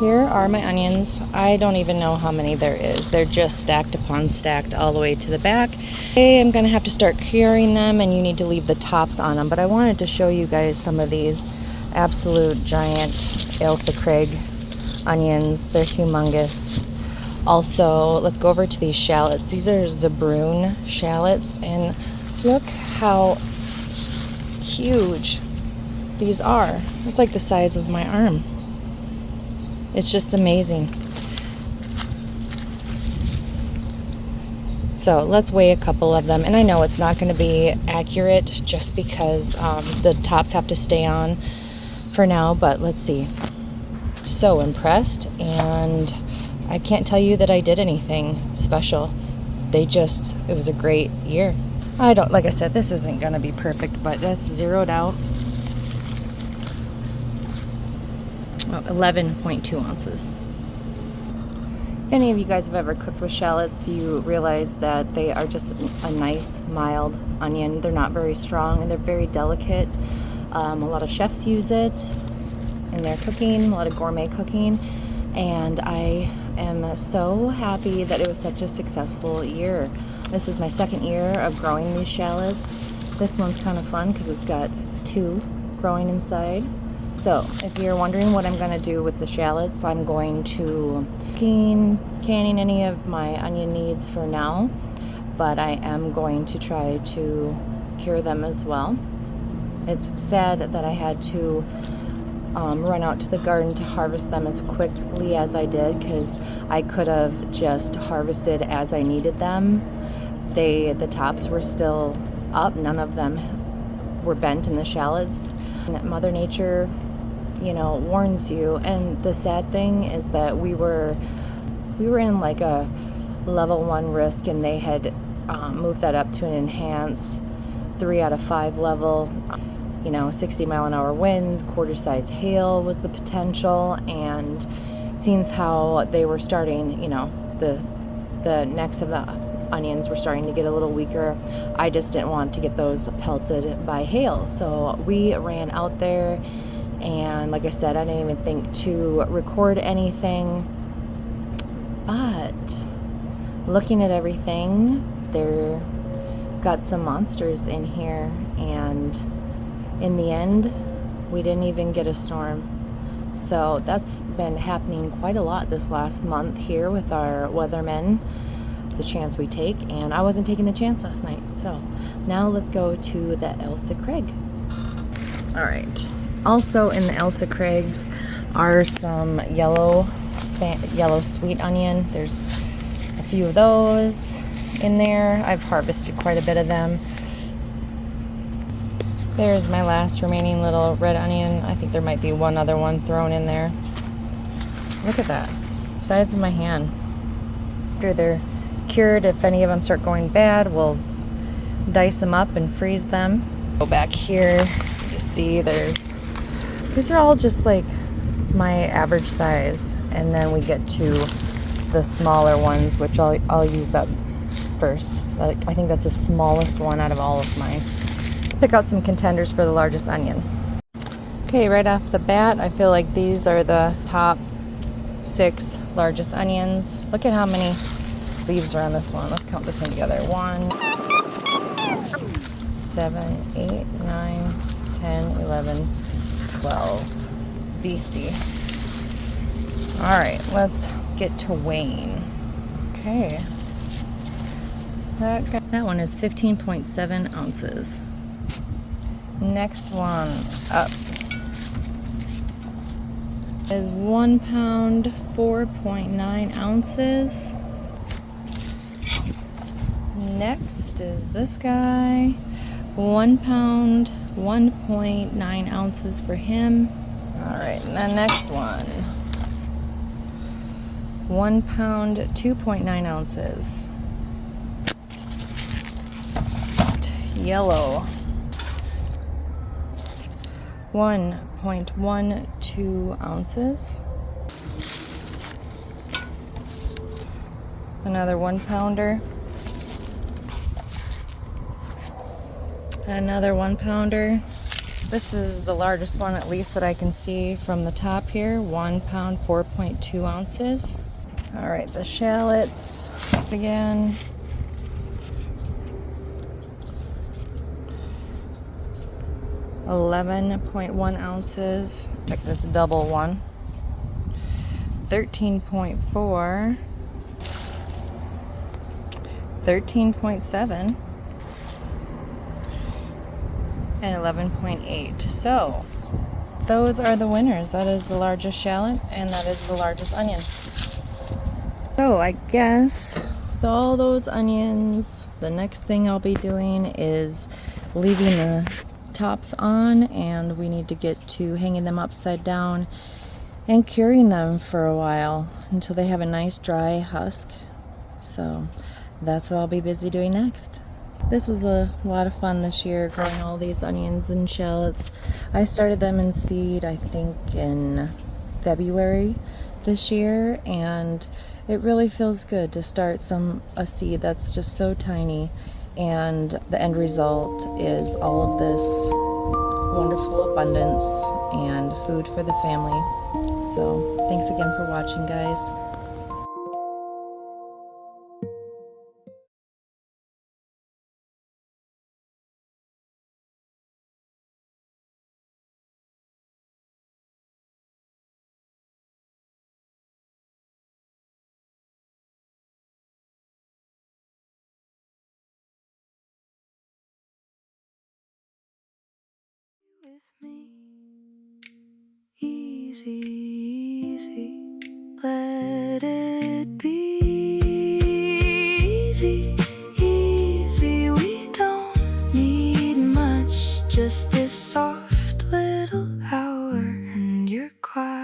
Here are my onions. I don't even know how many there is. They're just stacked upon stacked all the way to the back. Okay, I'm gonna have to start curing them, and you need to leave the tops on them. But I wanted to show you guys some of these absolute giant Ailsa Craig onions. They're humongous. Also, let's go over to these shallots. These are Zabroon shallots, and look how huge these are. It's like the size of my arm. It's just amazing. So let's weigh a couple of them. And I know it's not going to be accurate just because the tops have to stay on for now, but let's see. So impressed, and I can't tell you that I did anything special. It was a great year. Like I said, this isn't going to be perfect, but that's zeroed out. 11.2 ounces. If any of you guys have ever cooked with shallots, you realize that they are just a nice, mild onion. They're not very strong, and they're very delicate. A lot of chefs use it in their cooking, a lot of gourmet cooking, and I am so happy that it was such a successful year. This is my second year of growing these shallots. This one's kind of fun because it's got 2 growing inside. So if you're wondering what I'm going to do with the shallots, I'm going to canning any of my onion needs for now, but I am going to try to cure them as well. It's sad that I had to run out to the garden to harvest them as quickly as I did, because I could have just harvested as I needed them. The tops were still up. None of them were bent in the shallots. And Mother Nature, warns you. And the sad thing is that we were in like a level 1 risk, and they had moved that up to an enhanced 3 out of 5 level. 60-mile-an-hour winds, quarter-size hail was the potential, and seeing how they were starting, the necks of the onions were starting to get a little weaker, I just didn't want to get those pelted by hail. So we ran out there, and like I said, I didn't even think to record anything, but looking at everything, they're got some monsters in here, and in the end, we didn't even get a storm. So that's been happening quite a lot this last month here with our weathermen. It's a chance we take, and I wasn't taking the chance last night. So now let's go to the Ailsa Craig. All right. Also in the Ailsa Craigs are some yellow sweet onion. There's a few of those in there. I've harvested quite a bit of them. There's my last remaining little red onion. I think there might be one other one thrown in there. Look at that. Size of my hand. After they're cured, if any of them start going bad, we'll dice them up and freeze them. Go back here. You see these are all just like my average size. And then we get to the smaller ones, which I'll use up first. I think that's the smallest one out of all of mine. Pick out some contenders for the largest onion. Okay, right off the bat, I feel like these are the top 6 largest onions. Look at how many leaves are on this one. Let's count this one together. 1, 7, 8, 9, 10, 11, 12. Beastie. All right, let's get to weighing. Okay. That one is 15.7 ounces. Next one up is 1 pound, 4.9 ounces. Next is this guy, 1 pound, 1.9 ounces for him. All right, and the next one, 1 pound, 2.9 ounces. Yellow, 1.12 ounces. Another 1 pounder. Another 1 pounder. This is the largest one, at least that I can see from the top here. 1 pound, 4.2 ounces. All right, the shallots again. $11.1 ounces. Check this double one. 13.4. 13.7. And 11.8. So those are the winners. That is the largest shallot and that is the largest onion. So I guess with all those onions, the next thing I'll be doing is leaving the tops on, and we need to get to hanging them upside down and curing them for a while until they have a nice dry husk. So that's what I'll be busy doing next. This was a lot of fun this year, growing all these onions and shallots. I started them in seed, I think, in February this year, and it really feels good to start a seed that's just so tiny, and the end result is all of this wonderful abundance and food for the family. So thanks again for watching, guys. With me, easy, easy, let it be easy, easy. We don't need much, just this soft little hour, and you're quiet.